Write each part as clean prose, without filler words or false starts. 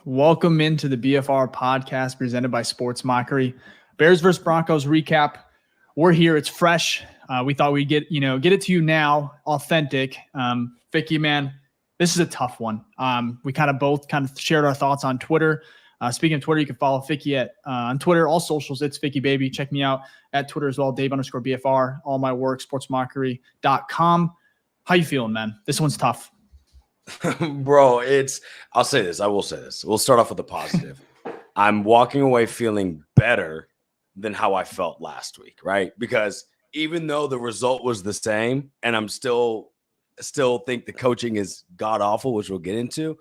Welcome into the BFR Podcast presented by Sports Mockery. Bears versus Broncos recap. We're here. It's fresh. We thought we'd get it to you now, authentic. Ficky, man, this is a tough one. We both shared our thoughts on Twitter. Speaking of Twitter, you can follow Ficky on Twitter, all socials. It's Ficky Baby. Check me out at Twitter as well, Dave_BFR. All my work, sportsmockery.com. How you feeling, man? This one's tough. Bro, I will say this. We'll start off with the positive. I'm walking away feeling better than how I felt last week, right? Because even though the result was the same, and I'm still think the coaching is god awful, which we'll get into,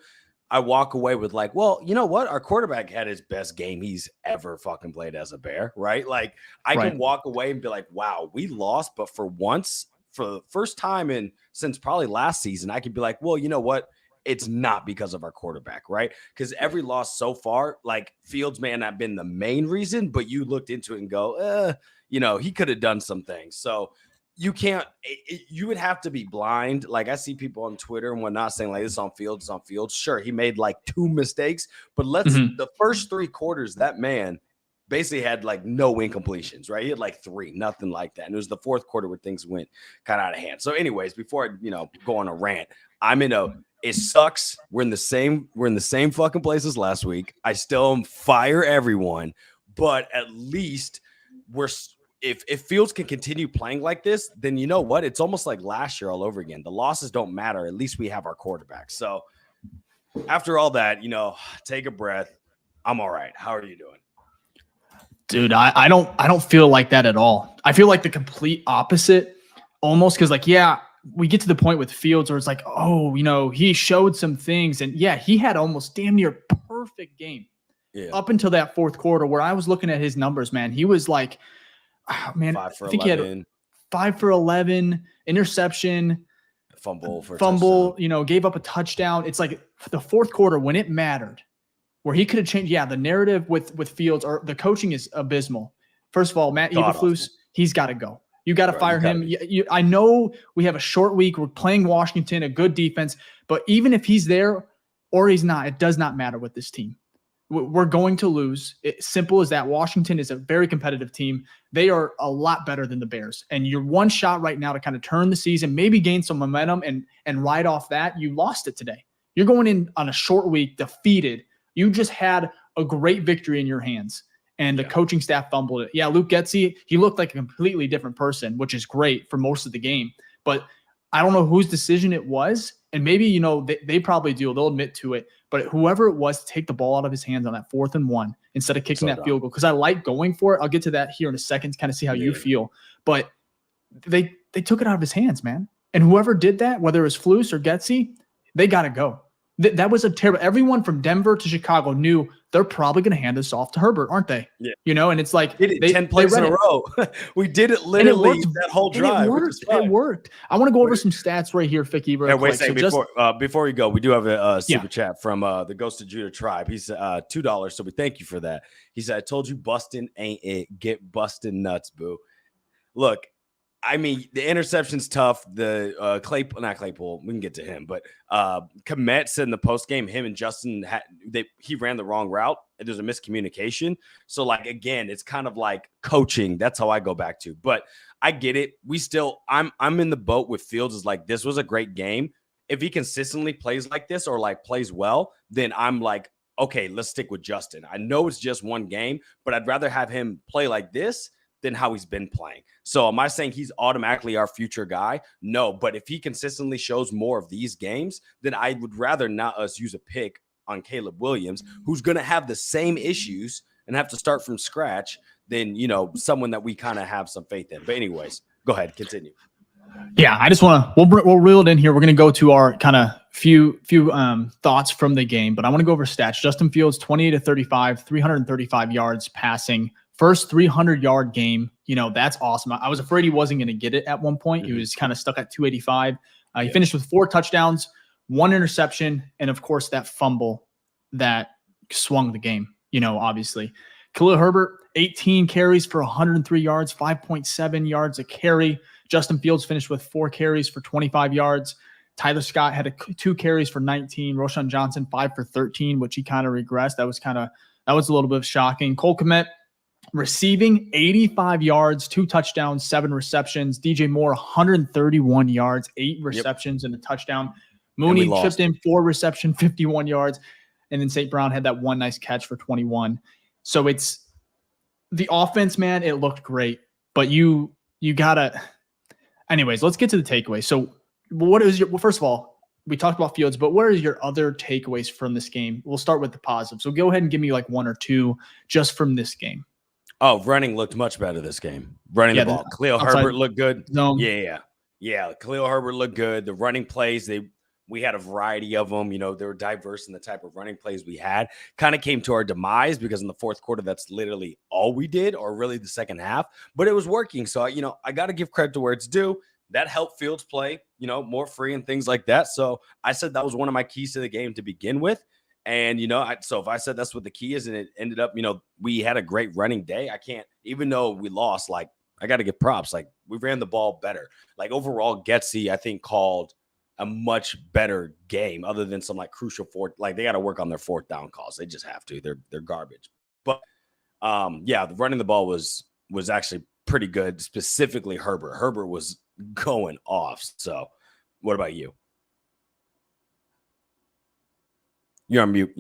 I walk away with like, well, you know what? Our quarterback had his best game he's ever fucking played as a Bear, right? Like I can walk away and be like, wow, we lost, but for once, for the first time since probably last season, I could be like, well, you know what? It's not because of our quarterback, right? Because every loss so far, like Fields may not have been the main reason, but you looked into it and go, he could have done some things. So you can't, you would have to be blind. Like I see people on Twitter and whatnot saying like, this is on Fields, Sure, he made like 2 mistakes, but the first 3 quarters, that man basically had like no incompletions, right? He had like 3, nothing like that. And it was the 4th quarter where things went kind of out of hand. So anyways, before I, go on a rant, it sucks. We're in the same fucking place as last week. I still fire everyone, but at least if Fields can continue playing like this, then you know what? It's almost like last year all over again. The losses don't matter. At least we have our quarterback. So after all that, take a breath. I'm all right. How are you doing? Dude, I don't feel like that at all. I feel like the complete opposite almost because we get to the point with Fields where it's like, he showed some things. And he had almost damn near perfect game up until that 4th quarter where I was looking at his numbers, man. He was like, I think 11. He had 5 for 11, interception, fumble, gave up a touchdown. It's like the 4th quarter when it mattered, where he could have changed. The narrative with Fields or the coaching is abysmal. First of all, Matt Eberflus, he's got to go. You got to fire him. I know we have a short week. We're playing Washington, a good defense, but even if he's there or he's not, it does not matter with this team. We're going to lose. It's simple as that. Washington is a very competitive team. They are a lot better than the Bears. And you're one shot right now to kind of turn the season, maybe gain some momentum and ride off that. You lost it today. You're going in on a short week, defeated. You just had a great victory in your hands. And the coaching staff fumbled it. Luke Getsy, he looked like a completely different person, which is great for most of the game. But I don't know whose decision it was. And maybe, they probably do. They'll admit to it. But whoever it was, to take the ball out of his hands on that 4th and 1 instead of kicking that field goal. Because I like going for it. I'll get to that here in a second to kind of see how you feel. But they took it out of his hands, man. And whoever did that, whether it was Flus or Getsy, they got to go. That was a terrible. Everyone from Denver to Chicago knew they're probably going to hand this off to Herbert, aren't they? Yeah. And it's like did it 10 plays in a row. We did it literally that whole drive. It worked. I want to go over some stats right here, Ficky. Before we go, we do have a super chat from the Ghost of Judah tribe. He's $2, so we thank you for that. He said, "I told you, busting ain't it. Get busting nuts, boo." Look. I mean, the interception's tough. The not Claypool, we can get to him, but Komet said in the post game, him and Justin he ran the wrong route. And there's a miscommunication. So, like again, it's kind of like coaching. That's how I go back to. But I get it. I'm in the boat with Fields. Is like this was a great game. If he consistently plays like this or like plays well, then I'm like, okay, let's stick with Justin. I know it's just one game, but I'd rather have him play like this than how he's been playing. So am I saying he's automatically our future guy? No, but if he consistently shows more of these games, then I would rather not us use a pick on Caleb Williams, who's going to have the same issues and have to start from scratch than, someone that we kind of have some faith in. But anyways, go ahead, continue. Yeah, I just want to, we'll reel it in here. We're going to go to our kind of few thoughts from the game, but I want to go over stats. Justin Fields, 28 of 35, 335 yards passing. First 300-yard game, that's awesome. I was afraid he wasn't going to get it at one point. He was kind of stuck at 285. He finished with 4 touchdowns, 1 interception, and, of course, that fumble that swung the game, obviously. Khalil Herbert, 18 carries for 103 yards, 5.7 yards a carry. Justin Fields finished with 4 carries for 25 yards. Tyler Scott had 2 carries for 19. Roshan Johnson 5 for 13, which he kind of regressed. That was a little bit shocking. Cole Kmet receiving 85 yards, 2 touchdowns, 7 receptions. DJ Moore 131 yards, 8 receptions and a touchdown. Mooney chipped in 4 reception, 51 yards. And then St. Brown had that one nice catch for 21. So it's the offense, man, it looked great. But you gotta anyways, let's get to the takeaways. So first of all, we talked about Fields, but what are your other takeaways from this game? We'll start with the positive. So go ahead and give me like 1 or 2 just from this game. Oh, running looked much better this game. Running the ball. Khalil Herbert looked good. Yeah. Khalil Herbert looked good. The running plays, we had a variety of them. You know, they were diverse in the type of running plays we had. Kind of came to our demise because in the fourth quarter, that's literally all we did, or really the second half. But it was working. So, you know, I got to give credit to where it's due. That helped Fields play, you know, more free and things like that. So I said that was one of my keys to the game to begin with. And, you know, so if I said that's what the key is and it ended up, you know, we had a great running day. I can't, even though we lost, like, I got to give props. Like, we ran the ball better. Like, overall, Getsy, I think, called a much better game other than some, like, crucial like, they got to work on their 4th down calls. They just have to. They're garbage. But, yeah, running the ball was actually pretty good, specifically Herbert. Herbert was going off. So, what about you? You're on mute.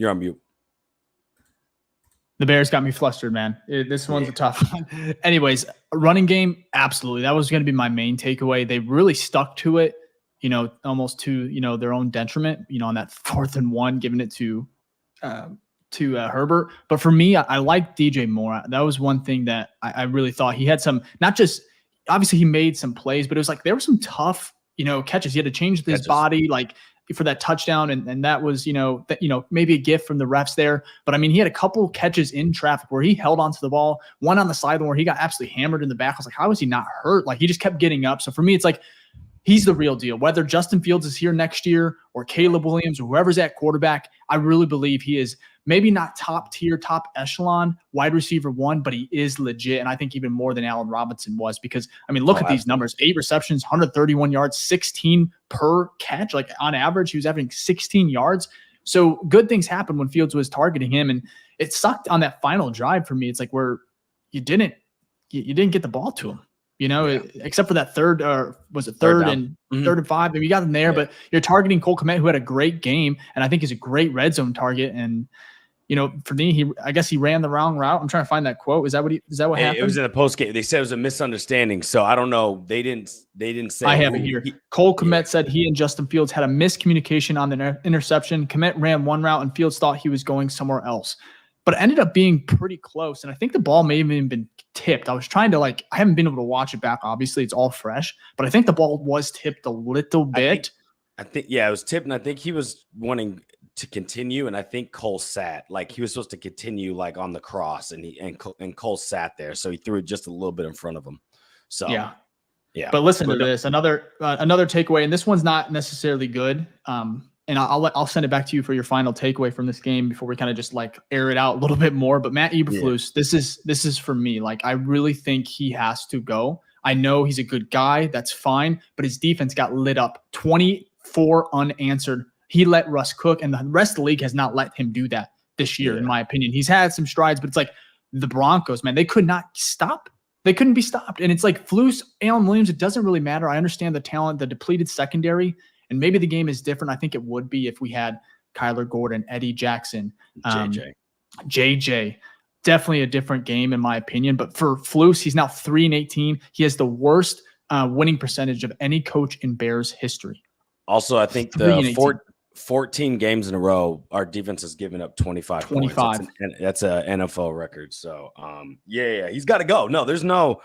The Bears got me flustered, man. This one's a tough one. Anyways, running game, absolutely. That was going to be my main takeaway. They really stuck to it, you know, almost to, you know, their own detriment, you know, on that 4th and 1, giving it to Herbert. But for me, I like DJ Moore. That was one thing that I really thought he had some, not just, obviously he made some plays, but it was like there were some tough, you know, catches. He had to change his body, like, for that touchdown, and that was, you know, maybe a gift from the refs there. But I mean, he had a couple catches in traffic where he held onto the ball, one on the sideline where he got absolutely hammered in the back. I was like, how is he not hurt? Like, he just kept getting up. So for me, it's like, he's the real deal. Whether Justin Fields is here next year or Caleb Williams or whoever's at quarterback, I really believe he is maybe not top tier, top echelon wide receiver 1, but he is legit. And I think even more than Allen Robinson was, because, I mean, look at these numbers: 8 receptions, 131 yards, 16 per catch. Like, on average, he was averaging 16 yards. So good things happened when Fields was targeting him. And it sucked on that final drive for me. It's like where you didn't get the ball to him. You know, except for that third and 3rd and 5. I mean, you got them there, but you're targeting Cole Kmet, who had a great game, and I think is a great red zone target. And, you know, for me, I guess he ran the wrong route. I'm trying to find that quote. Is that what happened? It was in the post game. They said it was a misunderstanding. So I don't know. They didn't say. I have it here. Cole Kmet said he and Justin Fields had a miscommunication on the interception. Kmet ran one route and Fields thought he was going somewhere else. But it ended up being pretty close. And I think the ball may have even been tipped. I was trying to, I haven't been able to watch it back. Obviously, it's all fresh. But I think the ball was tipped a little bit. I think it was tipped. And I think he was wanting to continue. And I think Cole sat. Like, he was supposed to continue, on the cross. And Cole sat there. So he threw it just a little bit in front of him. So, yeah. But listen to this. Another takeaway. And this one's not necessarily good. And I'll send it back to you for your final takeaway from this game before we kind of just air it out a little bit more. But Matt Eberflus, this is for me. I really think he has to go. I know he's a good guy. That's fine. But his defense got lit up. 24 unanswered. He let Russ cook, and the rest of the league has not let him do that this year, in my opinion. He's had some strides, but it's like the Broncos, man. They could not stop. They couldn't be stopped. And it's like Flus, Allen Williams, it doesn't really matter. I understand the talent, the depleted secondary. And maybe the game is different. I think it would be if we had Kyler Gordon, Eddie Jackson, JJ. Definitely a different game in my opinion. But for Flus, he's now 3-18. He has the worst winning percentage of any coach in Bears history. Also, I think the 14 games in a row, our defense has given up 25 points. That's an NFL record. So, he's got to go. No, there's no.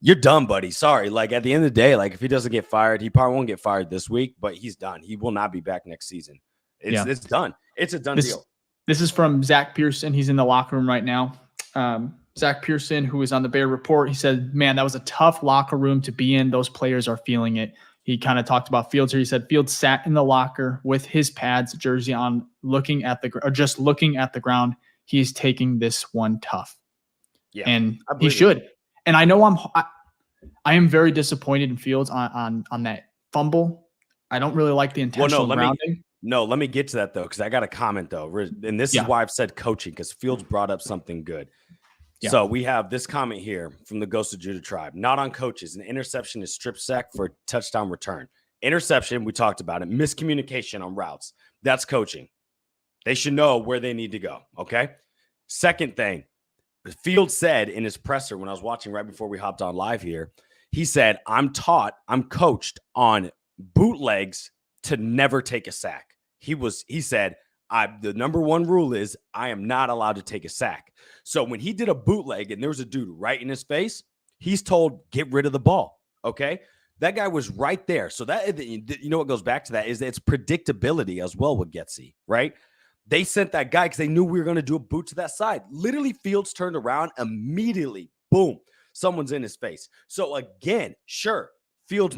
You're done, buddy. Sorry. At the end of the day, if he doesn't get fired, he probably won't get fired this week, but he's done. He will not be back next season. It's done. It's a done deal. This is from Zach Pearson. He's in the locker room right now. Zach Pearson, who was on the Bear Report, he said, man, that was a tough locker room to be in. Those players are feeling it. He kind of talked about Fields here. He said Fields sat in the locker with his pads jersey on, looking at the ground. He's taking this one tough. Yeah, and he should. And I know I am very disappointed in Fields on that fumble. I don't really like the intentional grounding. Let me get to that though, because I got a comment though, and this is why I've said coaching, because Fields brought up something good. Yeah. So we have this comment here from the Ghost of Judah tribe. Not on coaches. An interception is strip sack for a touchdown return. Interception, we talked about it. Miscommunication on routes. That's coaching. They should know where they need to go. Okay. Second thing, Fields said in his presser when I was watching right before we hopped on live here, he said, I'm coached on bootlegs to never take a sack. He said, the number one rule is I am not allowed to take a sack. So when he did a bootleg and there was a dude right in his face, he's told, get rid of the ball. Okay. That guy was right there. So that, you know, what goes back to that is it's predictability as well with Getsy, right? They sent that guy because they knew we were going to do a boot to that side. Literally, Fields turned around immediately. Boom. Someone's in his face. So again, sure, Fields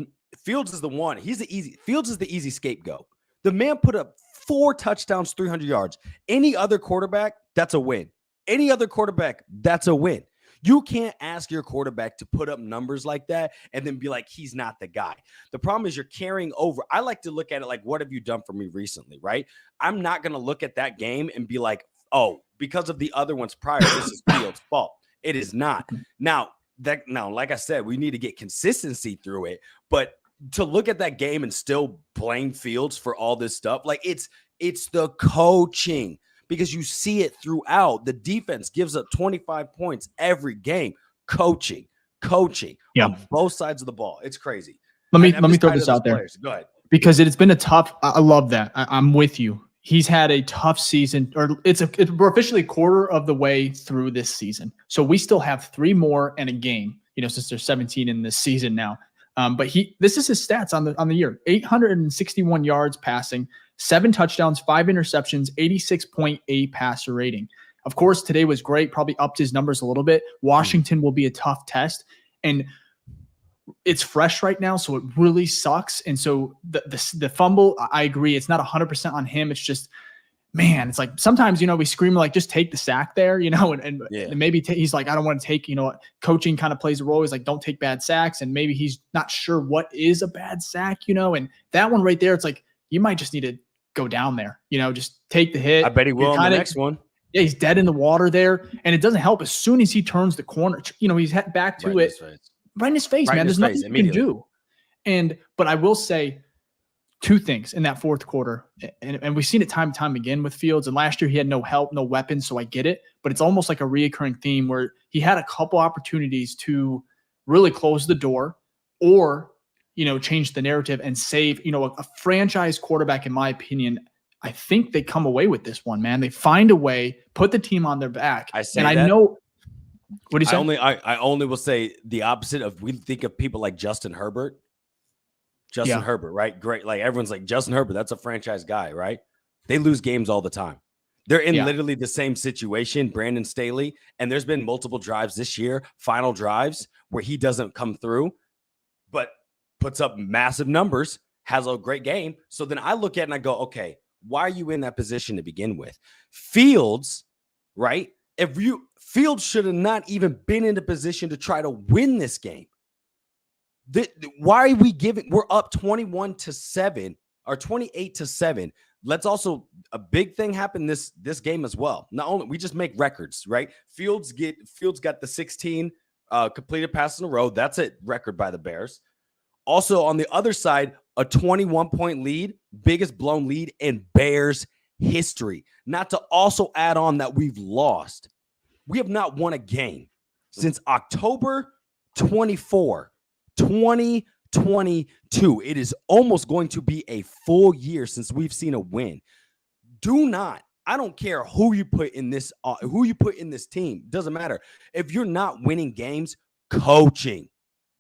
is the one. Fields is the easy scapegoat. The man put up 4 touchdowns, 300 yards. Any other quarterback, that's a win. Any other quarterback, that's a win. You can't ask your quarterback to put up numbers like that and then be like, he's not the guy. The problem is you're carrying over. I like to look at it like, what have you done for me recently, right? I'm not going to look at that game and be like, oh, because of the other ones prior, this is Fields' fault. It is not. Now, like I said, we need to get consistency through it, but to look at that game and still blame Fields for all this stuff, like it's the coaching. Because you see it throughout. The defense gives up 25 points every game. Coaching on both sides of the ball. It's crazy. Let me throw this out there. Players. Go ahead. Because it's been a tough. I love that. I'm with you. He's had a tough season, or we're officially a quarter of the way through this season. So we still have 3 more and a game. You know, since there's 17 in this season now. But this is his stats on the year: 861 yards passing, 7 touchdowns, 5 interceptions, 86.8 passer rating. Of course, today was great, probably upped his numbers a little bit. Washington will be a tough test, and it's fresh right now, so it really sucks. And so the fumble, I agree, it's not 100% on him. It's just, man, it's like sometimes, you know, we scream like, just take the sack there, you know, and maybe he's like, I don't want to take, you know, coaching kind of plays a role. He's like, don't take bad sacks. And maybe he's not sure what is a bad sack, you know, and that one right there, it's like, you might just need to go down there, you know, just take the hit. I bet he will on the next one. Yeah, he's dead in the water there. And it doesn't help. As soon as he turns the corner, you know, he's back to it. Right in his face, man. There's nothing you can do. But I will say 2 things in that fourth quarter. And we've seen it time and time again with Fields. And last year he had no help, no weapons. So I get it. But it's almost like a reoccurring theme where he had a couple opportunities to really close the door or, you know, change the narrative and save, you know, a franchise quarterback, in my opinion. I think they come away with this one, man. They find a way, put the team on their back. I know. What do you say? I only will say the opposite of, we think of people like Justin Herbert. Herbert, right? Great. Like everyone's like, Justin Herbert, that's a franchise guy, right? They lose games all the time. They're in literally the same situation, Brandon Staley. And there's been multiple drives this year, final drives, where he doesn't come through, but puts up massive numbers, has a great game. So then I look at it and I go, okay, why are you in that position to begin with? Fields, right? Fields should have not even been in a position to try to win this game. Why are we we're up 21-7 or 28-7. Let's also, a big thing happened this game as well. Not only we just make records, right? Fields got the 16 completed passes in a row. That's a record by the Bears. Also on the other side, a 21-point lead, biggest blown lead in Bears history. Not to also add on that we've lost. We have not won a game since October 24, 2022. It is almost going to be a full year since we've seen a win. I don't care who you put in this team. Doesn't matter. If you're not winning games, coaching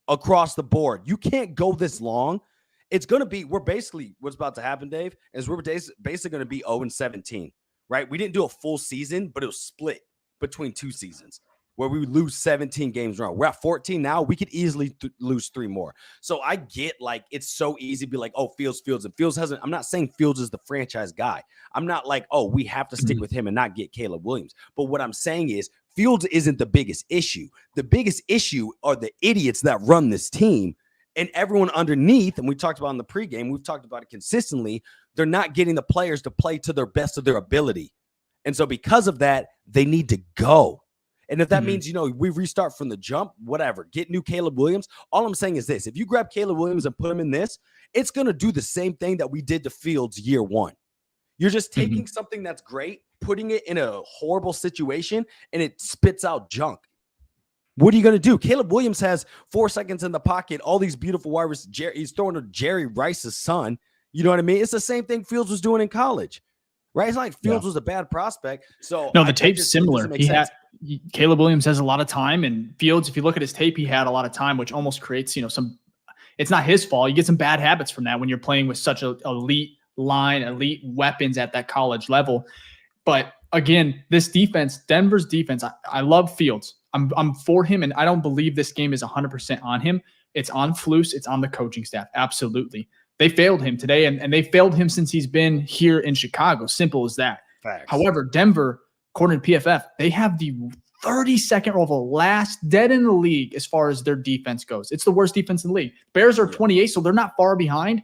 across the board. You can't go this long. It's going to be, what's about to happen, Dave, is we're basically going to be 0-17, right? We didn't do a full season, but it was split between 2 seasons where we would lose 17 games in a row. We're at 14 now. We could easily lose 3 more. So I get, like, it's so easy to be like, oh, Fields. And Fields hasn't, I'm not saying Fields is the franchise guy. I'm not like, oh, we have to stick with him and not get Caleb Williams. But what I'm saying is Fields isn't the biggest issue. The biggest issue are the idiots that run this team. And everyone underneath, and we talked about in the pregame, we've talked about it consistently, they're not getting the players to play to their best of their ability. And so because of that, they need to go. And if that means, you know, we restart from the jump, whatever, get new Caleb Williams. All I'm saying is this: if you grab Caleb Williams and put him in this, it's going to do the same thing that we did to Fields year one. You're just taking something that's great, putting it in a horrible situation, and it spits out junk. What are you going to do? Caleb Williams has 4 seconds in the pocket, all these beautiful wide receivers. He's throwing to Jerry Rice's son. You know what I mean? It's the same thing Fields was doing in college, right? It's not like Fields was a bad prospect. So no, the tape's similar. Caleb Williams has a lot of time, and Fields, if you look at his tape, he had a lot of time, which almost creates, you know, some. It's not his fault. You get some bad habits from that when you're playing with such a elite line, elite weapons at that college level. But again, this defense, Denver's defense, I love Fields. I'm for him, and I don't believe this game is 100% on him. It's on Flus. It's on the coaching staff. Absolutely. They failed him today, and they failed him since he's been here in Chicago. Simple as that. Facts. However, Denver, according to PFF, they have the 32nd or the last dead in the league as far as their defense goes. It's the worst defense in the league. Bears are 28, so they're not far behind.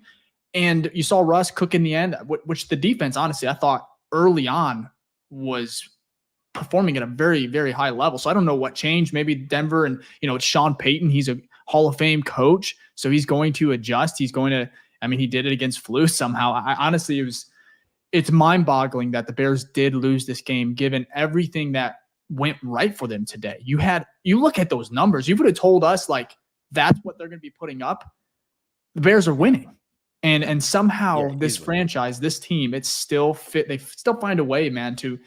And you saw Russ cook in the end, which the defense, honestly, I thought early on was performing at a very, very high level. So I don't know what changed. Maybe Denver, and, you know, it's Sean Payton. He's a Hall of Fame coach, so he's going to adjust. He's going to, I mean, he did it against Flus somehow. Honestly, it's mind-boggling that the Bears did lose this game, given everything that went right for them today. You look at those numbers, you would have told us, like, that's what they're going to be putting up. The Bears are winning. And somehow this franchise, this team, it's still fit. They still find a way, man, to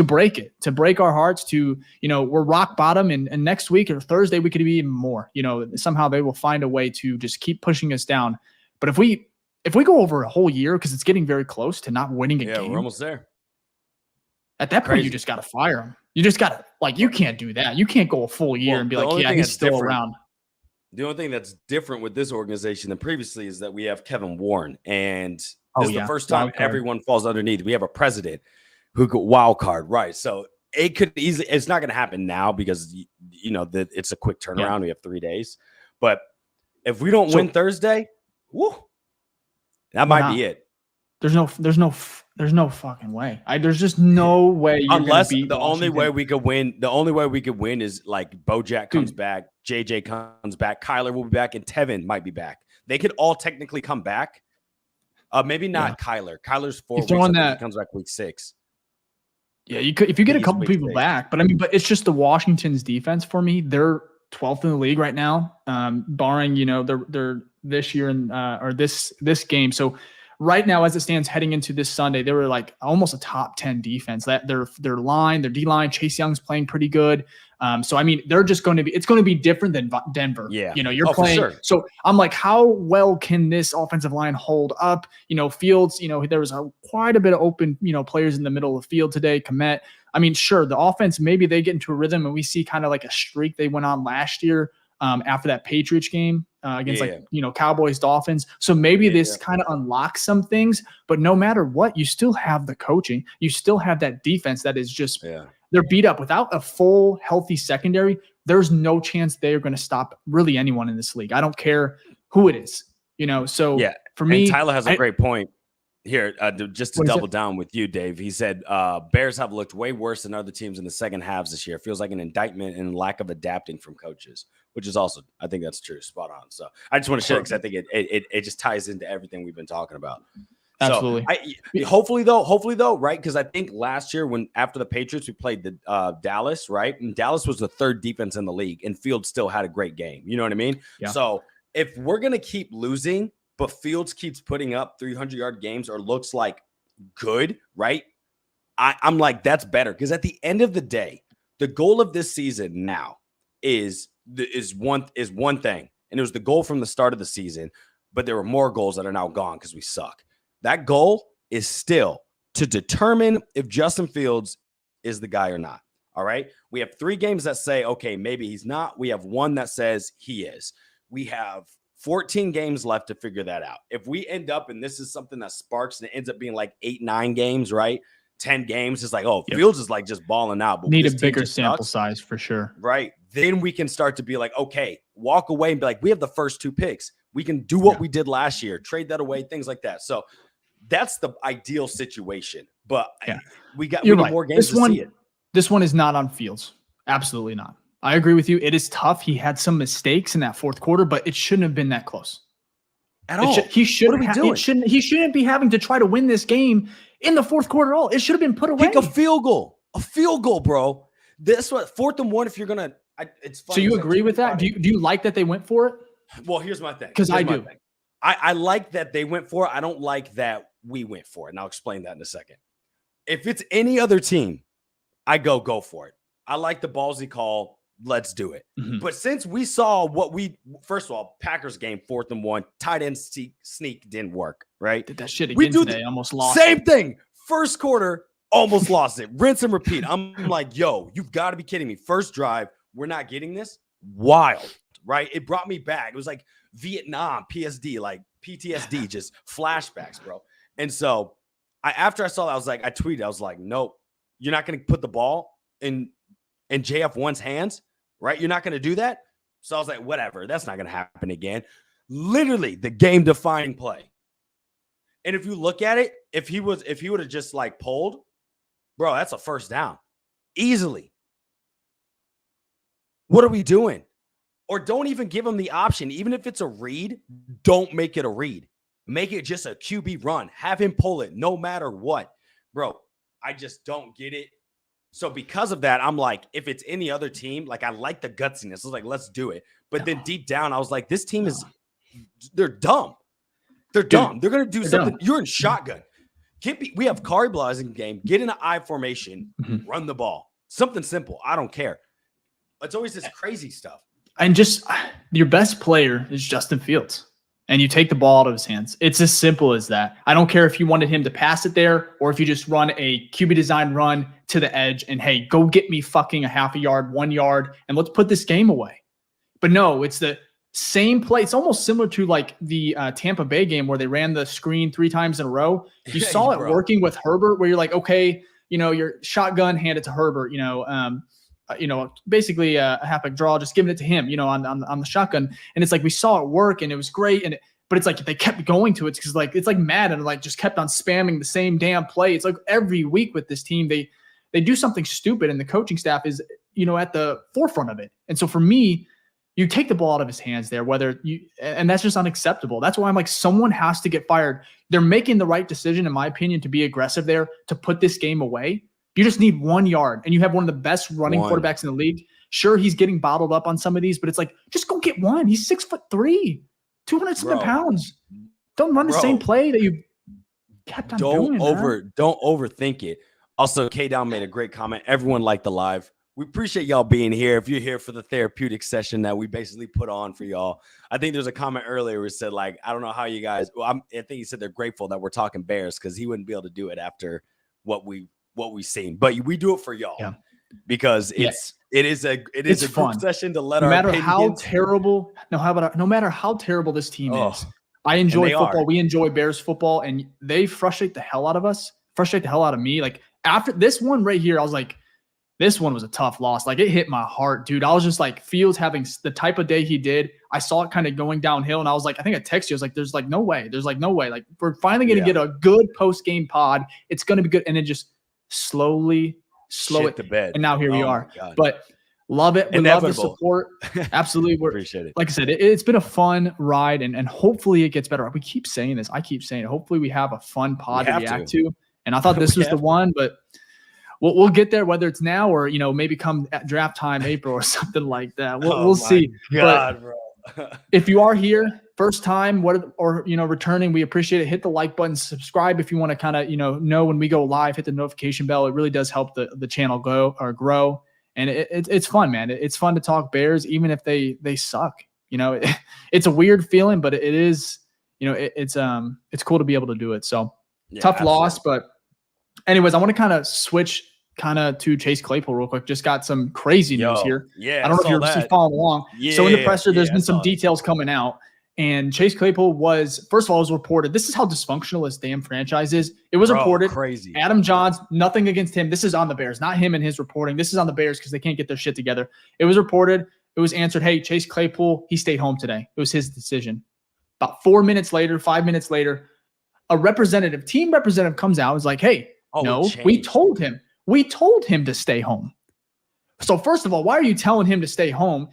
break it, to break our hearts, to, you know, we're rock bottom, and next week or Thursday we could be even more. You know, somehow they will find a way to just keep pushing us down. But if we go over a whole year, because it's getting very close to not winning a game, we're almost there. At that point, you just got to fire him. You just got to, like, you can't do that. You can't go a full year and be like, yeah, he's still around. The only thing that's different with this organization than previously is that we have Kevin Warren, and this is the first time everyone falls underneath. We have a president who could wild card, right? So it could easily, it's not going to happen now because, you know, it's a quick turnaround. Yeah. We have 3 days, but if we don't win Thursday, that might be it. There's no fucking way. There's just no way. Unless the only way we could win is like Bojack comes back, JJ comes back, Kyler will be back, and Tevin might be back. They could all technically come back. Maybe not Kyler. Kyler's 4 weeks. He comes back week 6. Yeah, you could if you get a couple people back, but but it's just the Washington's defense for me. They're 12th in the league right now, barring, you know, they're this year and or this game. So right now, as it stands, heading into this Sunday, they were like almost a top 10 defense. That their D line, Chase Young's playing pretty good. So I mean, they're just it's going to be different than Denver. Yeah, you know, you're playing. For sure. So I'm like, how well can this offensive line hold up? You know, Fields. You know, there was quite a bit of open, you know, players in the middle of the field today. Komet. I mean, sure, the offense, maybe they get into a rhythm, and we see kind of like a streak they went on last year after that Patriots game against Cowboys, Dolphins. So maybe this kind of unlocks some things, but no matter what, you still have the coaching. You still have that defense that is just they're beat up. Without a full, healthy secondary, there's no chance they are going to stop really anyone in this league. I don't care who it is, you know. So for me, and Tyler has a great point here. Just to double down with you, Dave. He said Bears have looked way worse than other teams in the second halves this year. Feels like an indictment and lack of adapting from coaches, which is also, I think that's true. Spot on. So I just want to share because I think it just ties into everything we've been talking about. Absolutely. So hopefully though, right? Because I think last year after the Patriots, we played the Dallas, right? And Dallas was the 3rd defense in the league, and Fields still had a great game. You know what I mean? Yeah. So if we're gonna keep losing, but Fields keeps putting up 300-yard games or looks like good, right? I'm like, that's better, because at the end of the day, the goal of this season now is one thing, and it was the goal from the start of the season, but there were more goals that are now gone because we suck. That goal is still to determine if Justin Fields is the guy or not. All right. We have 3 games that say, okay, maybe he's not. We have 1 that says he is. We have 14 games left to figure that out. If we end up, and this is something that sparks and it ends up being like 8-9 games, right? 10 games, it's like, oh, Fields is like just balling out. But need a bigger sample size for sure. Right. Then we can start to be like, okay, walk away and be like, we have the first 2 picks. We can do what we did last year, trade that away, things like that. So that's the ideal situation. But we need more games to see it. This one is not on Fields. Absolutely not. I agree with you. It is tough. He had some mistakes in that fourth quarter, but it shouldn't have been that close. At all. He shouldn't be having to try to win this game in the fourth quarter at all. It should have been put away. Kick a field goal, bro. This what 4th and 1. If you're gonna, it's fun. So you agree with that? Do you like that they went for it? Well, here's my thing. Because I do. I like that they went for it. I don't like that we went for it, and I'll explain that in a second. If it's any other team, I go for it. I like the ballsy call. Let's do it. Mm-hmm. But since we saw first of all, Packers game 4th and 1, tight end sneak didn't work, right? Did that shit again today. Almost lost. Same thing. First quarter, almost lost it. Rinse and repeat. I'm like, yo, you've got to be kidding me. First drive, we're not getting this. Wild, right? It brought me back. It was like Vietnam, PSD, like PTSD, just flashbacks, bro. And so after I saw that, I tweeted, I was like, nope, you're not going to put the ball in JF1's hands. Right? You're not going to do that. So I was like, whatever. That's not going to happen again. Literally the game defining play. And if you look at it, if he would have just pulled, bro, that's a first down. Easily. What are we doing? Or don't even give him the option. Even if it's a read, don't make it a read. Make it just a QB run. Have him pull it no matter what. Bro, I just don't get it. So because of that, I'm like, if it's any other team, I like the gutsiness. I was like, let's do it. But then deep down, I was like, this team they're dumb. They're dumb. They're going to do something. You're in shotgun. We have Kari Blasing game. Get in an I formation, run the ball. Something simple. I don't care. It's always this crazy stuff. And just your best player is Justin Fields. And you take the ball out of his hands. It's as simple as that. I don't care if you wanted him to pass it there or if you just run a QB design run to the edge and, hey, go get me fucking a half a yard, 1 yard, and let's put this game away. But no, it's the same play. It's almost similar to the Tampa Bay game where they ran the screen 3 times in a row. You saw it working with Herbert where you're like, okay, your shotgun, hand it to Herbert, basically a halfback draw, just giving it to him, on the shotgun. And it's like, we saw it work and it was great. But it's like, they kept going to it because it's like Madden, just kept on spamming the same damn play. It's like every week with this team, they do something stupid and the coaching staff is, at the forefront of it. And so for me, you take the ball out of his hands there, and that's just unacceptable. That's why I'm like, someone has to get fired. They're making the right decision, in my opinion, to be aggressive there, to put this game away. You just need 1 yard, and you have one of the best running quarterbacks in the league. Sure, he's getting bottled up on some of these, but it's like, just go get one. He's 6'3", 200-something pounds. Don't run the same play that you kept on doing. Don't overthink it. Also, K-Down made a great comment. Everyone liked the live. We appreciate y'all being here. If you're here for the therapeutic session that we basically put on for y'all, I think there's a comment earlier where it said, I don't know how you guys. I think he said they're grateful that we're talking Bears because he wouldn't be able to do it after what we've seen, but we do it for y'all because it is a fun session to let no matter how terrible. No matter how terrible this team is, I enjoy football. We enjoy Bears football, and they frustrate the hell out of us. Frustrate the hell out of me. After this one right here, I was like, this one was a tough loss. It hit my heart, dude. I was just like, Fields having the type of day he did. I saw it kind of going downhill, and I was like, I think I texted you. I was like, there's no way. There's no way. We're finally going to get a good post-game pod. It's going to be good, and then just slowly slow it to bed. And now here we are. But love it. We love the support. Absolutely. We appreciate it. Like I said, it's been a fun ride, and hopefully it gets better. We keep saying this. I keep saying it. Hopefully we have a fun pod to react to. And I thought this was the one, but we'll get there, whether it's now or, maybe come at draft time, April or something like that. We'll see. God, bro. If you are here, first time, returning, we appreciate it. Hit the like button, subscribe if you want to kind of, know when we go live, hit the notification bell. It really does help the channel grow. And it's fun, man. It's fun to talk Bears, even if they suck. It's a weird feeling, but it is, it's cool to be able to do it. So tough loss, but anyways, I want to kind of switch to Chase Claypool real quick. Just got some crazy news here. Yeah, I don't know if you're following along. So in the presser, there's been some details coming out. And Chase Claypool was reported. This is how dysfunctional this damn franchise is. It was reported. Crazy. Adam Johns, nothing against him. This is on the Bears, not him and his reporting. This is on the Bears because they can't get their shit together. It was reported. It was answered, hey, Chase Claypool, he stayed home today. It was his decision. About 4 minutes later, 5 minutes later, team representative comes out and is like, hey, no, we told him to stay home. So first of all, why are you telling him to stay home?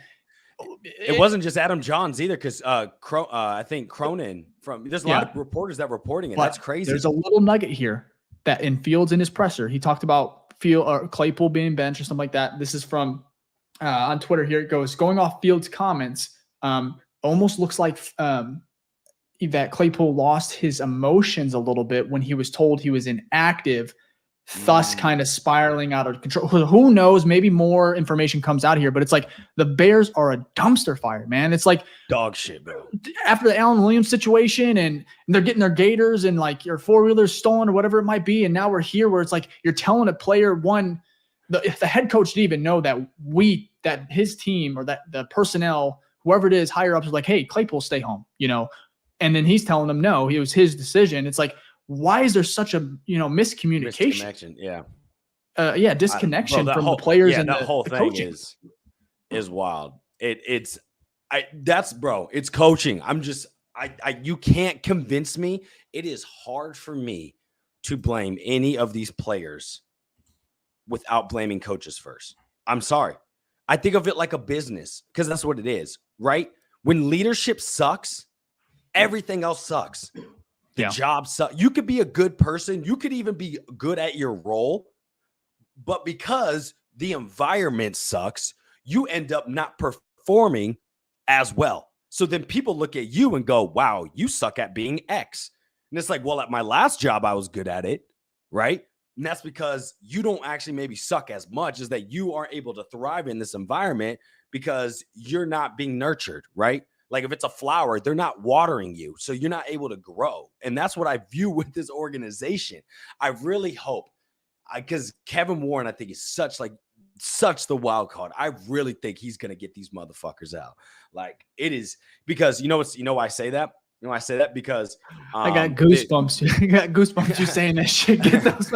It wasn't just Adam Johns either, because I think Cronin there's a lot of reporters that reporting it. That's crazy. There's a little nugget here that in Fields in his presser, he talked about Claypool being benched or something like that. This is from on Twitter. Here it goes. Going off Fields' comments, almost looks like that Claypool lost his emotions a little bit when he was told he was inactive, thus kind of spiraling out of control. Who knows? Maybe more information comes out here, but it's like the Bears are a dumpster fire, man. It's like dog shit, bro. After the Allen Williams situation, and they're getting their Gators and like your four-wheelers stolen or whatever it might be, and now we're here where it's like you're telling a player if the head coach didn't even know that his team or that the personnel, whoever it is, higher ups is like, hey, Claypool, stay home, and then he's telling them no, it was his decision. It's like, why is there such a miscommunication? Disconnection from the players and the whole the thing coaching. is wild. It's coaching. You can't convince me. It is hard for me to blame any of these players without blaming coaches first. I'm sorry. I think of it like a business because that's what it is, right? When leadership sucks, everything else sucks. The job sucks. You could be a good person. You could even be good at your role. But because the environment sucks, you end up not performing as well. So then people look at you and go, wow, you suck at being X. And it's like, well, at my last job, I was good at it, right? And that's because you don't actually maybe suck as much as that you aren't able to thrive in this environment because you're not being nurtured, right? Like if it's a flower, they're not watering you, so you're not able to grow. And that's what I view with this organization. I really hope, because Kevin Warren, I think is such the wild card. I really think he's going to get these motherfuckers out. Like it is because why I say that? I say that because I got goosebumps. I got goosebumps. You saying that shit. Get those.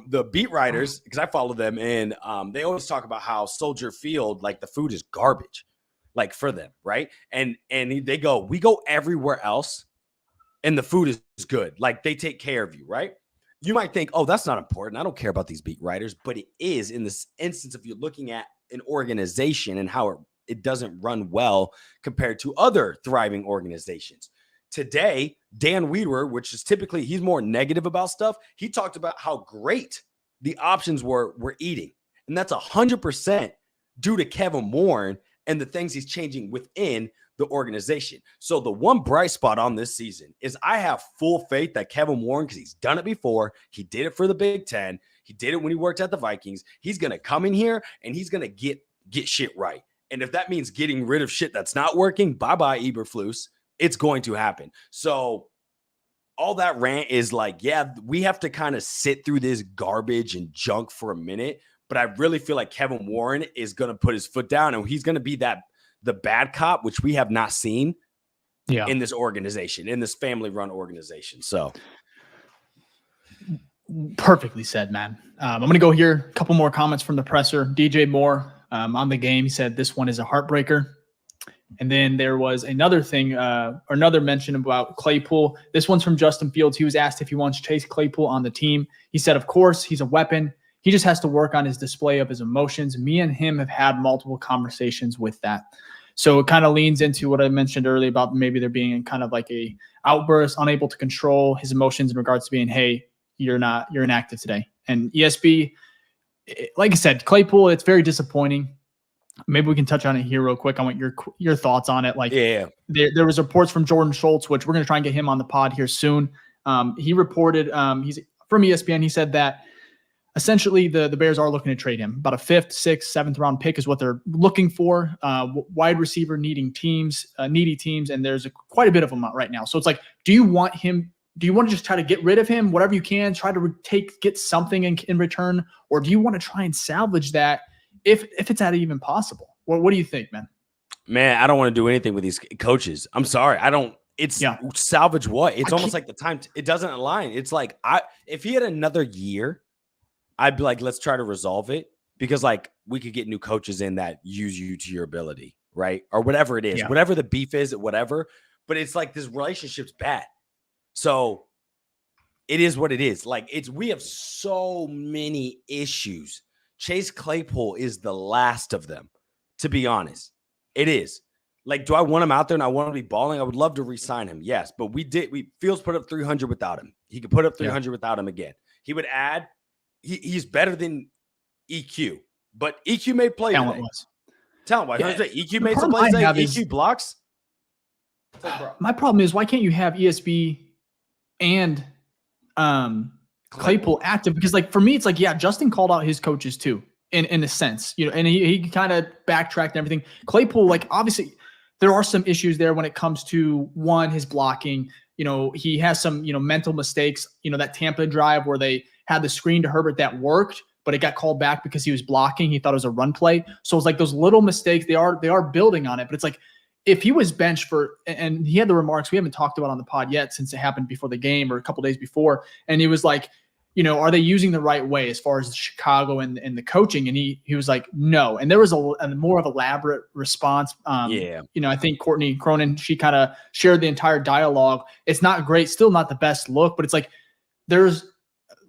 The beat writers, because I follow them, and they always talk about how Soldier Field, like the food is garbage, like for them, right? And they go, we go everywhere else, and the food is good. Like they take care of you, right? You might think, oh, that's not important. I don't care about these beat writers, but it is in this instance if you're looking at an organization and how it doesn't run well compared to other thriving organizations. Today, Dan Weeder, which is typically, he's more negative about stuff. He talked about how great the options were eating. And that's 100% due to Kevin Warren and the things he's changing within the organization. So the one bright spot on this season is I have full faith that Kevin Warren, because he's done it before, he did it for the Big Ten, he did it when he worked at the Vikings, he's going to come in here and he's going to get shit right. And if that means getting rid of shit that's not working, bye-bye Eberflus, it's going to happen. So all that rant is like, yeah, we have to kind of sit through this garbage and junk for a minute. But I really feel like Kevin Warren is going to put his foot down and he's going to be the bad cop, which we have not seen in this organization, in this family-run organization. So perfectly said, man. I'm going to go here. A couple more comments from the presser. DJ Moore on the game, he said, this one is a heartbreaker. And then there was another thing, or another mention about Claypool. This one's from Justin Fields. He was asked if he wants Chase Claypool on the team. He said, of course, he's a weapon. He just has to work on his display of his emotions. Me and him have had multiple conversations with that. So it kind of leans into what I mentioned earlier about maybe there being kind of like a outburst, unable to control his emotions in regards to being, hey, you're inactive today. And ESB, like I said, Claypool, it's very disappointing. Maybe we can touch on it here real quick. I want your thoughts on it. Like, there was reports from Jordan Schultz, which we're going to try and get him on the pod here soon. He reported, he's from ESPN. He said that essentially the Bears are looking to trade him. About a 5th, 6th, 7th round pick is what they're looking for. Wide receiver needy teams, and there's quite a bit of them right now. So it's like, do you want him? Do you want to just try to get rid of him, whatever you can, try to get something in return, or do you want to try and salvage that if it's not even possible? What do you think, man? Man, I don't want to do anything with these coaches. I'm sorry. I don't. It's salvage what? It's almost like the time. It doesn't align. It's like if he had another year, I'd be like, let's try to resolve it, because like we could get new coaches in that use you to your ability, right? Or whatever it is, Yeah. whatever the beef is, whatever. But it's like this relationship's bad. So it is what it is. Like we have so many issues. Chase Claypool is the last of them, to be honest. It is. Like, do I want him out there and I want him to be balling? I would love to re-sign him. Yes. But Fields put up 300 without him. He could put up 300 without him again. He would add, he's better than EQ. But EQ made plays. Talent-wise. Yeah. EQ made some plays today. EQ blocks. My problem is, why can't you have ESB and Claypool active? Because, like, for me, it's like, yeah, Justin called out his coaches too, in a sense, you know, and he kind of backtracked and everything. Claypool, like, obviously there are some issues there when it comes to his blocking. You know, he has some, mental mistakes. You know, that Tampa drive where they had the screen to Herbert that worked, but it got called back because he was blocking. He thought it was a run play. So it's like those little mistakes, they are building on it. But it's like, if he was benched and he had the remarks we haven't talked about on the pod yet since it happened before the game or a couple days before, and he was like, are they using the right way as far as Chicago and the coaching? And he was like, no. And there was a more of elaborate response. I think Courtney Cronin, she kind of shared the entire dialogue. It's not great, still not the best look, but it's like,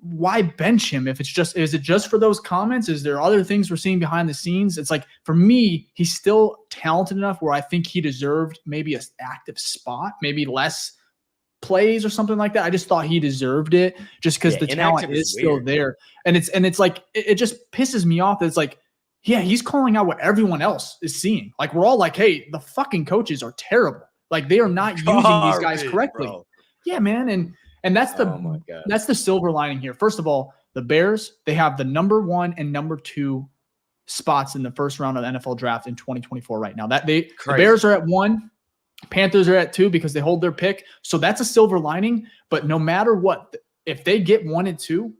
why bench him if is it just for those comments? Is there other things we're seeing behind the scenes? It's like, for me, he's still talented enough where I think he deserved maybe an active spot, maybe less plays or something like that. I just thought he deserved it just because the talent is still there. And it's like, it just pisses me off that it's like, yeah, he's calling out what everyone else is seeing. Like, we're all like, hey, the fucking coaches are terrible. Like, they are not using these guys correctly. Bro. Yeah, man. And that's the silver lining here. First of all, the Bears, they have the number 1 and number 2 spots in the first round of the NFL draft in 2024 right now. The Bears are at 1, Panthers are at 2 because they hold their pick. So that's a silver lining. But no matter what, if they get 1 and 2,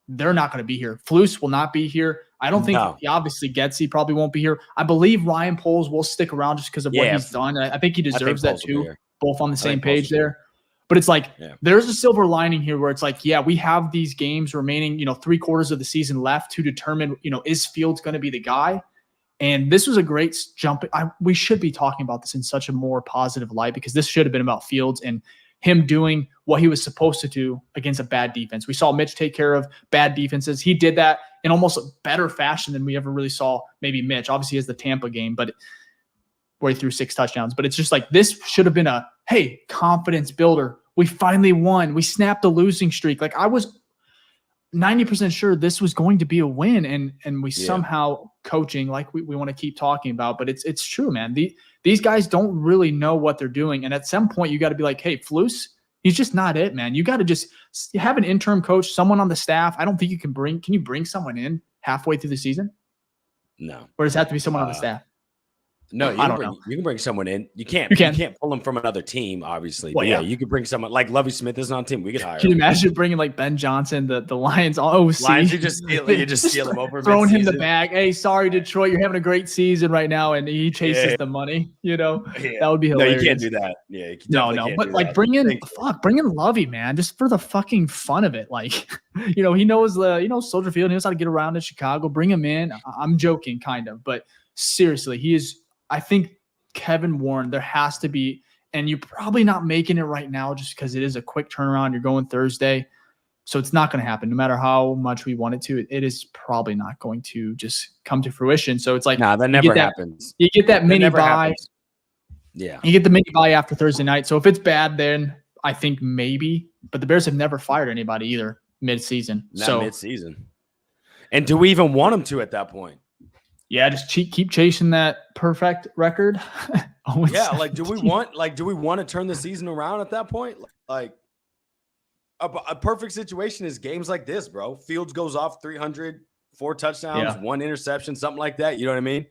they're not going to be here. Flus will not be here. I don't think he obviously gets. He probably won't be here. I believe Ryan Poles will stick around just because of what he's done. I think he deserves that too. Both on the same page there. But it's like, there's a silver lining here where it's like, yeah, we have these games remaining, 3/4 of the season left to determine, is Fields going to be the guy? And this was a great jump. We should be talking about this in such a more positive light because this should have been about Fields and him doing what he was supposed to do against a bad defense. We saw Mitch take care of bad defenses. He did that in almost a better fashion than we ever really saw maybe Mitch. Obviously, he has the Tampa game, but where he threw 6 touchdowns. But it's just like, this should have been hey, confidence builder. We finally won. We snapped the losing streak. Like, I was 90% sure this was going to be a win, and we somehow coaching, like we want to keep talking about, but it's true, man. These guys don't really know what they're doing, and at some point you got to be like, hey, Flus, he's just not it, man. You got to just have an interim coach, someone on the staff. I don't think can you bring someone in halfway through the season? No. Or does it have to be someone on the staff? No, you can bring someone in. You can't pull them from another team, obviously. Well, but you could bring someone like Lovie Smith is on a team. We could hire. Can you imagine bringing like Ben Johnson, the Lions OC? Lions, you just steal him over. Throwing him the bag. Hey, sorry, Detroit, you're having a great season right now, and he chases the money. That would be hilarious. No, you can't do that. Yeah, no. But like, bring in Lovie, man, just for the fucking fun of it. Like, he knows Soldier Field. He knows how to get around in Chicago. Bring him in. I'm joking, kind of, but seriously, he is. I think Kevin Warren, there has to be, and you're probably not making it right now just because it is a quick turnaround. You're going Thursday. So it's not going to happen. No matter how much we want it to, it is probably not going to just come to fruition. So it's like, that never happens. You get that mini bye. Happens. Yeah. You get the mini bye after Thursday night. So if it's bad, then I think maybe, but the Bears have never fired anybody either mid-season. Not mid-season. And do we even want them to at that point? Yeah, just keep chasing that perfect record. Do we want to turn the season around at that point? Like a perfect situation is games like this, bro. Fields goes off 300, 4 touchdowns, 1 interception, something like that. You know what I mean?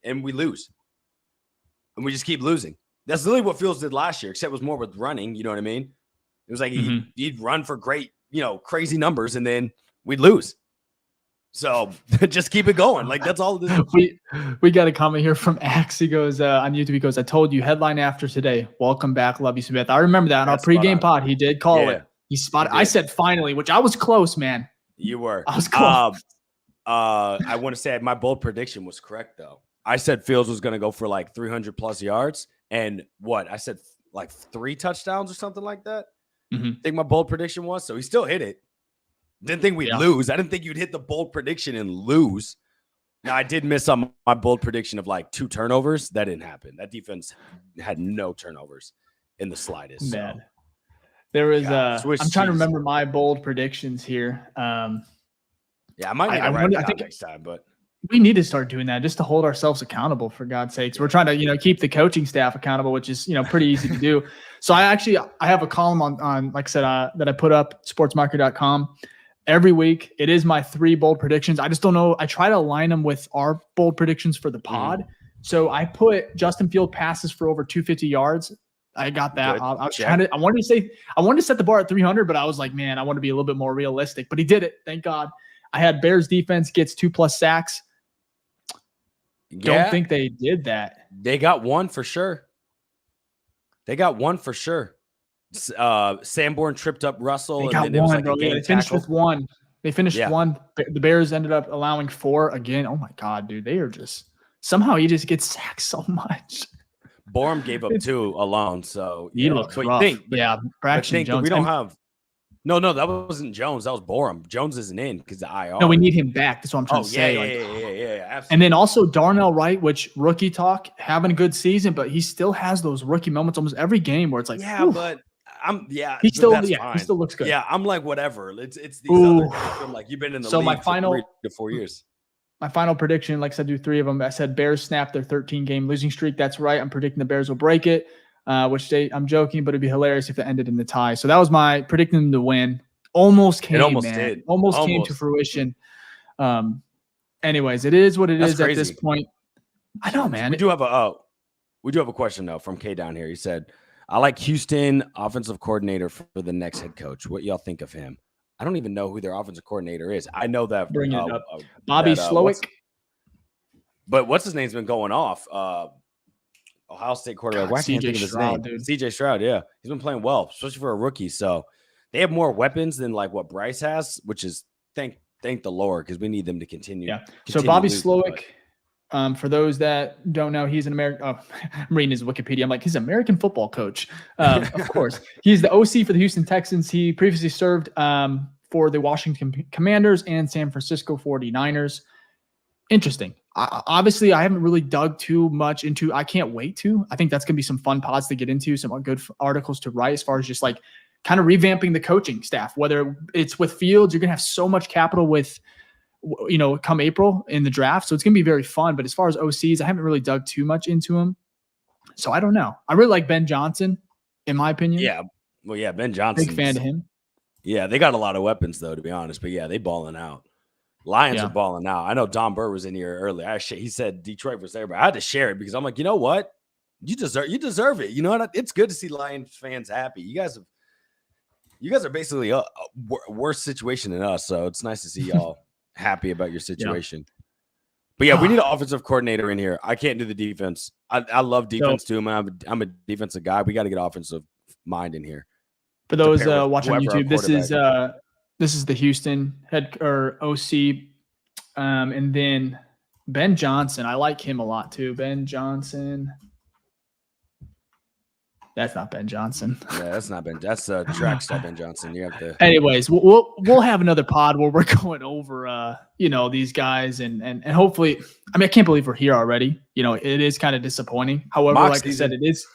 And we lose. And we just keep losing. That's literally what Fields did last year, except it was more with running. You know what I mean? It was like he'd run for great, crazy numbers, and then we'd lose. So just keep it going. Like, that's all this is. We got a comment here from Axe. He goes on YouTube. He goes, I told you, headline after today. Welcome back, Lovie Smith. I remember that on our pregame pod. He did call it. He spotted. I said finally, which I was close, man. You were. I was close. I want to say my bold prediction was correct, though. I said Fields was going to go for like 300 plus yards. And what? I said like 3 touchdowns or something like that. I think my bold prediction was. So he still hit it. Didn't think we'd lose. I didn't think you'd hit the bold prediction and lose. Now, I did miss on my bold prediction of like 2 turnovers. That didn't happen. That defense had no turnovers in the slightest. Man. So. There was I'm trying to remember my bold predictions here. Yeah, I might need to write it down next time, but we need to start doing that just to hold ourselves accountable, for God's sakes. We're trying to, keep the coaching staff accountable, which is, pretty easy to do. So I have a column on like I said, that I put up, sportsmarket.com. Every week, it is my 3 bold predictions. I just don't know. I try to align them with our bold predictions for the pod. So I put Justin Field passes for over 250 yards. I got that. I was trying to. I wanted to set the bar at 300, but I was like, man, I want to be a little bit more realistic. But he did it. Thank God. I had Bears defense gets 2+ sacks. Don't think they did that. They got 1 for sure. Sanborn tripped up Russell. They got and then 1, it was like bro. They finished with 1. They finished 1. The Bears ended up allowing 4 again. Oh my God, dude. They are just somehow he just gets sacked so much. Borum gave up 2 alone. So he looks rough. Braxton Jones. We don't have. No, that wasn't Jones. That was Borum. Jones isn't in because the IR. No, we need him back. That's what I'm trying to say. Yeah. Absolutely. And then also Darnell Wright, which rookie talk, having a good season, but he still has those rookie moments almost every game where it's like, but he still looks good. Yeah, I'm like whatever. It's these other guys. I'm like, you've been in the league my for final 3 to 4 years. My final prediction, like I said, do 3 of them. I said Bears snap their 13-game losing streak. That's right. I'm predicting the Bears will break it. I'm joking, but it'd be hilarious if it ended in the tie. So that was my predicting them to win. Almost came, did. Almost came to fruition. Anyways, it is what it is crazy. At this point. I know, man. We do have a question though from K down here. He said, "I like Houston offensive coordinator for the next head coach. What y'all think of him?" I don't even know who their offensive coordinator is. I know that bring it up. Bobby Slowick. But what's his name's been going off? Ohio State quarterback. Why can't I think of his name? CJ Stroud. Yeah, he's been playing well, especially for a rookie. So they have more weapons than like what Bryce has, which is thank the Lord, because we need them to continue. Yeah. So Bobby Slowick, for those that don't know, he's an American. Oh, I'm reading his Wikipedia. I'm like, he's an American football coach. Of course, he's the OC for the Houston Texans. He previously served for the Washington Commanders and San Francisco 49ers. Interesting. Obviously, I haven't really dug too much into. I can't wait to. I think that's going to be some fun pods to get into, some good articles to write as far as just like kind of revamping the coaching staff, whether it's with Fields. You're going to have so much capital with, come April in the draft. So it's going to be very fun. But as far as OCs, I haven't really dug too much into them. So I don't know. I really like Ben Johnson, in my opinion. Yeah. Well, yeah, Ben Johnson. Big fan of him. Yeah, they got a lot of weapons, though, to be honest. But yeah, they balling out. Lions are balling out. I know Don Burr was in here earlier. He said Detroit was there, but I had to share it because I'm like, you know what? You deserve it. You know what? It's good to see Lions fans happy. You guys are basically a worse situation than us, so it's nice to see y'all happy about your situation. Yeah. But yeah, we need an offensive coordinator in here. I can't do the defense. I love defense too, man. I'm a defensive guy. We got to get offensive mind in here. For those watching on YouTube, this is the Houston head or OC, and then Ben Johnson. I like him a lot too. Ben Johnson. That's not Ben Johnson. Yeah, that's not Ben. That's track star Ben Johnson. You have to. Anyways, we'll have another pod where we're going over these guys and hopefully. I mean, I can't believe we're here already. It is kind of disappointing. However, like I said, it is.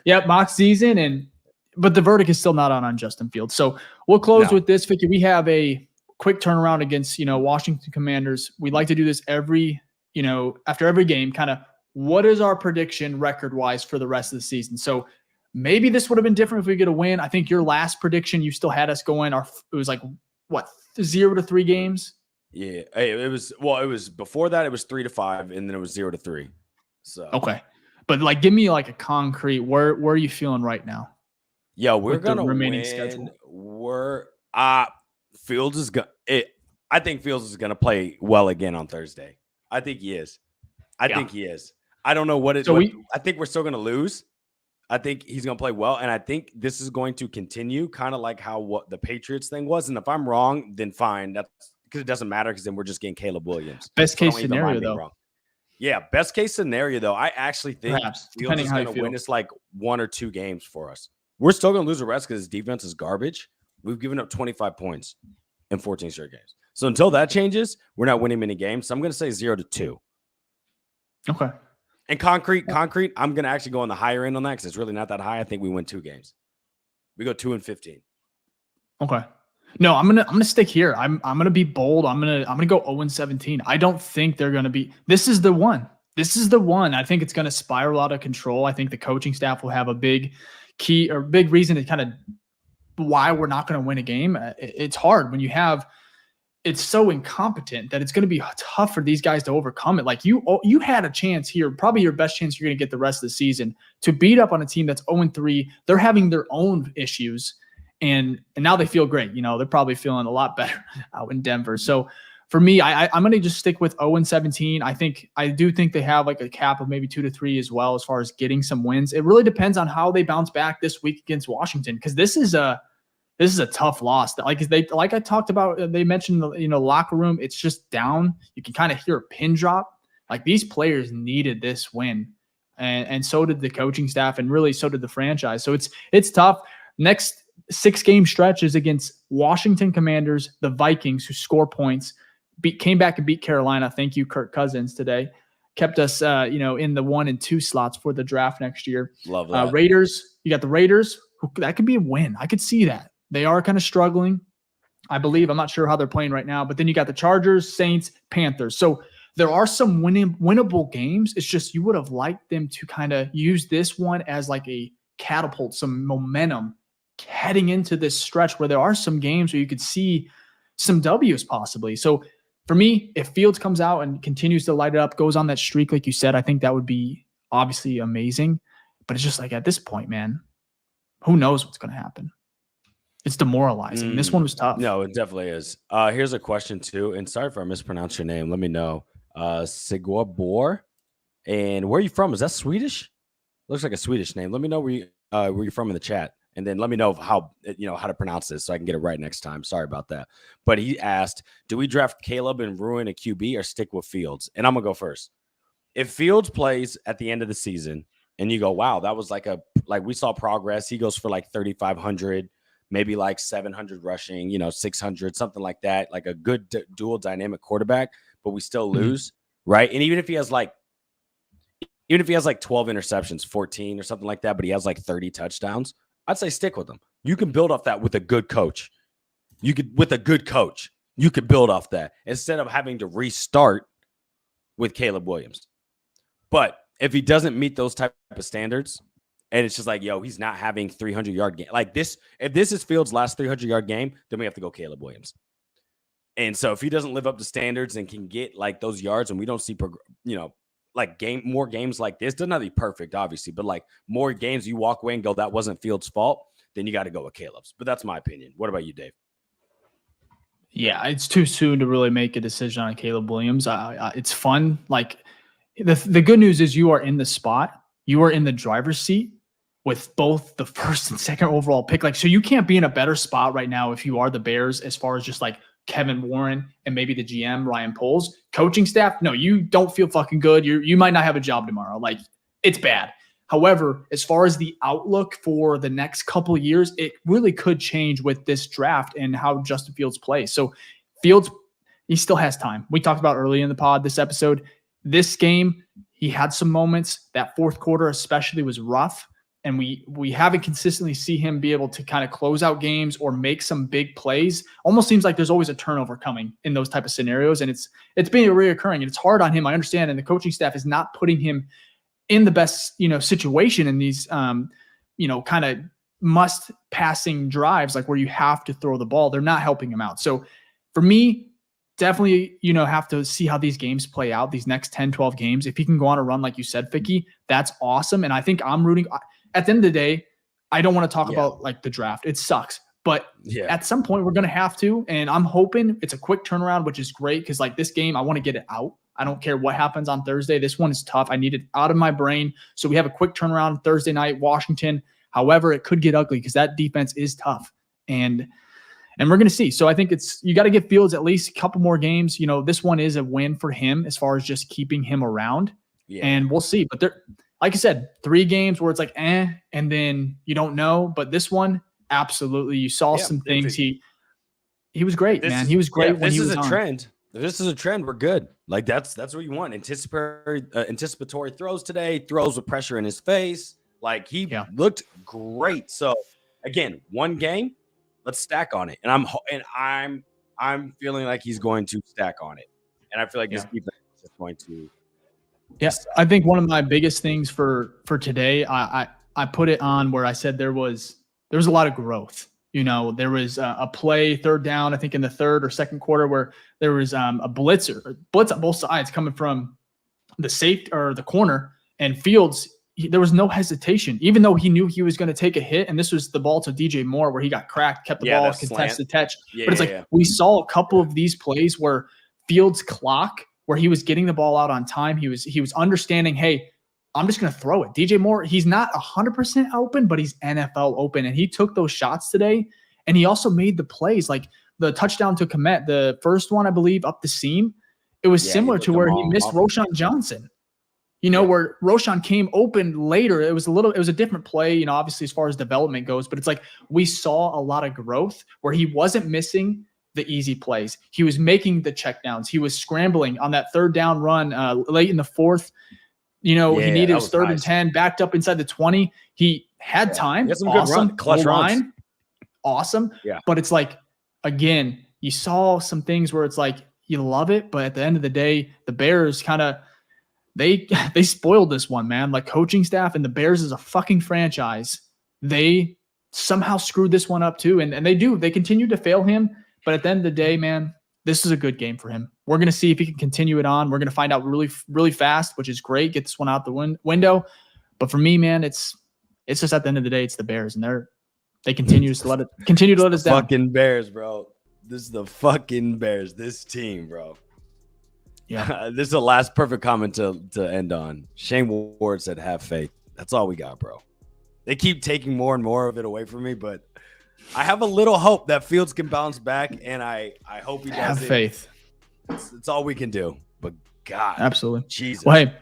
Yeah, mock season but the verdict is still not on Justin Fields. So we'll close with this, Ficky. We have a quick turnaround against Washington Commanders. We like to do this after every game. Kind of what is our prediction record wise for the rest of the season? So. Maybe this would have been different if we get a win. I think your last prediction, you still had us going. It was like what 0 to 3 games. Yeah, it was before that. It was 3 to 5, and then it was 0 to 3. So okay, but give me a concrete. Where are you feeling right now? Yeah, we're gonna remaining win. Schedule. Fields is gonna. I think Fields is gonna play well again on Thursday. I think he is. I think he is. I don't know what it. So I think we're still gonna lose. I think he's going to play well, and I think this is going to continue kind of like what the Patriots thing was. And if I'm wrong, then fine. That's because it doesn't matter because then we're just getting Caleb Williams. Best case scenario, though. Yeah, best case scenario, though, I actually think Perhaps, Fields depending is how you going to feel. win us like 1 or 2 games for us. We're still going to lose the rest because his defense is garbage. We've given up 25 points in 14 straight games. So until that changes, we're not winning many games. So I'm going to say 0-2. Okay. And concrete, I'm going to actually go on the higher end on that because it's really not that high. I think we win 2 games. We go 2-15. Okay. No, I'm gonna stick here. I'm gonna be bold. I'm gonna go 0-17. I don't think they're gonna be. This is the one. This is the one. I think it's gonna spiral out of control. I think the coaching staff will have a big key or big reason to kind of why we're not gonna win a game. It's hard when you have. It's so incompetent that it's going to be tough for these guys to overcome it. Like you had a chance here, probably your best chance you're going to get the rest of the season to beat up on a team that's 0-3. They're having their own issues, and now they feel great. They're probably feeling a lot better out in Denver. So for me, I'm going to just stick with 0-17. I do think they have like a cap of maybe 2-3 as well as far as getting some wins. It really depends on how they bounce back this week against Washington because this is a tough loss. Like I talked about, they mentioned locker room. It's just down. You can kind of hear a pin drop. Like these players needed this win, and so did the coaching staff, and really so did the franchise. So it's tough. Next 6-game stretch is against Washington Commanders, the Vikings, who score points. Came back and beat Carolina. Thank you, Kirk Cousins today. Kept us in the 1 and 2 slots for the draft next year. Love that. Raiders. You got the Raiders. That could be a win. I could see that. They are kind of struggling, I believe. I'm not sure how they're playing right now. But then you got the Chargers, Saints, Panthers. So there are some winnable games. It's just you would have liked them to kind of use this one as like a catapult, some momentum heading into this stretch where there are some games where you could see some W's possibly. So for me, if Fields comes out and continues to light it up, goes on that streak like you said, I think that would be obviously amazing. But it's just like at this point, man, who knows what's going to happen? It's demoralizing. This one was tough. No, it definitely is. Here's a question too, and sorry if I mispronounced your name. Let me know. Sigwabor, and where are you from? Is that Swedish? Looks like a Swedish name. Let me know where you're from in the chat, and then let me know how to pronounce this so I can get it right next time. Sorry about that. But he asked, "Do we draft Caleb and ruin a QB or stick with Fields?" And I'm gonna go first. If Fields plays at the end of the season, and you go, "Wow, that was like we saw progress." He goes for like 3,500. Maybe like 700 rushing, 600, something like that, like a good dual dynamic quarterback, but we still lose, right? And even if he has like 12 interceptions, 14 or something like that, but he has like 30 touchdowns, I'd say stick with him. You can build off that with a good coach. You could build off that instead of having to restart with Caleb Williams. But if he doesn't meet those type of standards, and it's just like, he's not having 300-yard game. Like this, if this is Fields' last 300-yard game, then we have to go Caleb Williams. And so if he doesn't live up to standards and can get like those yards, and we don't see, more games like this, doesn't have to be perfect, obviously, but like more games you walk away and go, that wasn't Fields' fault, then you got to go with Caleb's. But that's my opinion. What about you, Dave? Yeah, it's too soon to really make a decision on Caleb Williams. It's fun. Like the good news is you are in the spot. You are in the driver's seat with both the first and second overall pick. Like, so you can't be in a better spot right now if you are the Bears as far as just like Kevin Warren and maybe the GM, Ryan Poles. Coaching staff, no, you don't feel fucking good. You might not have a job tomorrow. Like, it's bad. However, as far as the outlook for the next couple of years, it really could change with this draft and how Justin Fields plays. So Fields, he still has time. We talked about early in the pod, this episode, this game, he had some moments. That fourth quarter especially was rough. And we haven't consistently see him be able to kind of close out games or make some big plays. Almost seems like there's always a turnover coming in those type of scenarios. And it's being reoccurring, and it's hard on him. I understand. And the coaching staff is not putting him in the best, situation in these, kind of must passing drives, like where you have to throw the ball. They're not helping him out. So for me, definitely, have to see how these games play out, these next 10, 12 games. If he can go on a run, like you said, Ficky, that's awesome. And I think I'm rooting. At the end of the day, I don't want to talk about like the draft. It sucks. But at some point, we're going to have to. And I'm hoping it's a quick turnaround, which is great because like this game, I want to get it out. I don't care what happens on Thursday. This one is tough. I need it out of my brain. So we have a quick turnaround Thursday night, Washington. However, it could get ugly because that defense is tough. And And we're going to see. So I think you got to give Fields at least a couple more games. This one is a win for him as far as just keeping him around. Yeah. And we'll see. But like I said, 3 games where it's like, and then you don't know. But this one, absolutely. You saw some things. He was great, man. He was great when he was on. This is a trend. If this is a trend, we're good. Like that's what you want. Anticipatory throws today, throws with pressure in his face. Like he looked great. So again, one game. Let's stack on it, and I'm feeling like he's going to stack on it, and I feel like this defense is going to. Yes, I think one of my biggest things for today, I put it on where I said there was a lot of growth. There was a play 3rd down, I think in the 3rd or 2nd quarter, where there was a blitz on both sides coming from the safety or the corner, and Fields. There was no hesitation, even though he knew he was going to take a hit. And this was the ball to DJ Moore where he got cracked, kept the ball, contested catch. But it's we saw a couple of these plays where Fields' clock, where he was getting the ball out on time. He was understanding, hey, I'm just going to throw it. DJ Moore, he's not 100% open, but he's NFL open. And he took those shots today. And he also made the plays, like the touchdown to Komet, the first one, I believe, up the seam. It was similar to where he missed Roschon Johnson. Where Roschon came open later, it was a different play, obviously as far as development goes, but it's like we saw a lot of growth where he wasn't missing the easy plays. He was making the checkdowns. He was scrambling on that 3rd down run late in the 4th. He needed his 3rd and 10, backed up inside the 20. He had time. He had some good run, clutch runs. Awesome. Yeah. But it's like, again, you saw some things where it's like, you love it, but at the end of the day, the Bears kind of, they spoiled this one, man. Like coaching staff and the Bears as a fucking franchise, they somehow screwed this one up too. And they continue to fail him. But at the end of the day, man, this is a good game for him. We're going to see if he can continue it on. We're going to find out really, really fast, which is great. Get this one out the window. But for me, man, it's just at the end of the day, it's the Bears, and they continue to let us down. Fucking Bears, bro. This is the fucking Bears. This team, bro. Yeah. This is the last perfect comment to end on. Shane Ward said, have faith. That's all we got, bro. They keep taking more and more of it away from me, but I have a little hope that Fields can bounce back, and I hope he does. Have faith. It's all we can do. But God. Absolutely. Jesus. Well, hey,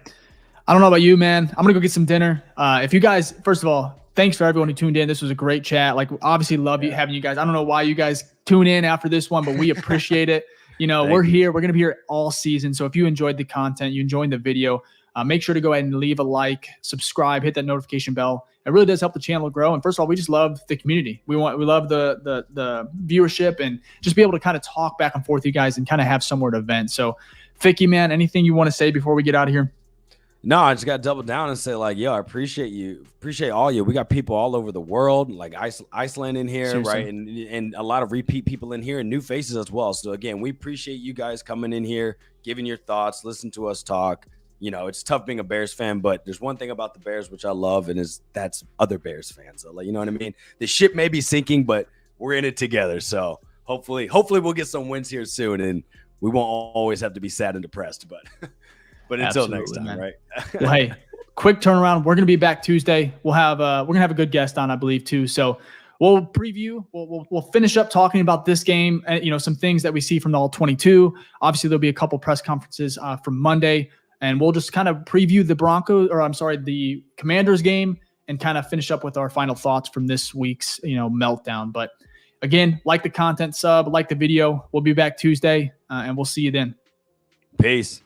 I don't know about you, man. I'm going to go get some dinner. If you guys, first of all, thanks for everyone who tuned in. This was a great chat. Like, obviously love having you guys. I don't know why you guys tune in after this one, but we appreciate it. We're here. We're going to be here all season. So if you enjoyed the content, you enjoyed the video, make sure to go ahead and leave a like, subscribe, hit that notification bell. It really does help the channel grow. And first of all, we just love the community. We love the viewership and just be able to kind of talk back and forth with you guys and kind of have somewhere to vent. So Ficky, man, anything you want to say before we get out of here? No, I just got to double down and say, like, yo, I appreciate you. Appreciate all you. We got people all over the world, like Iceland in here, seriously, right? And a lot of repeat people in here and new faces as well. So, again, we appreciate you guys coming in here, giving your thoughts, listen to us talk. It's tough being a Bears fan, but there's one thing about the Bears, which I love, and that's other Bears fans. So, like, you know what I mean? The ship may be sinking, but we're in it together. So, hopefully we'll get some wins here soon, and we won't always have to be sad and depressed, but until next time, man. Right? Well, hey, quick turnaround. We're going to be back Tuesday. We're going to have a good guest on, I believe, too. So we'll preview. We'll finish up talking about this game. Some things that we see from the All-22. Obviously, there'll be a couple press conferences from Monday, and we'll just kind of preview the Commanders game and kind of finish up with our final thoughts from this week's meltdown. But again, like the content, like the video. We'll be back Tuesday, and we'll see you then. Peace.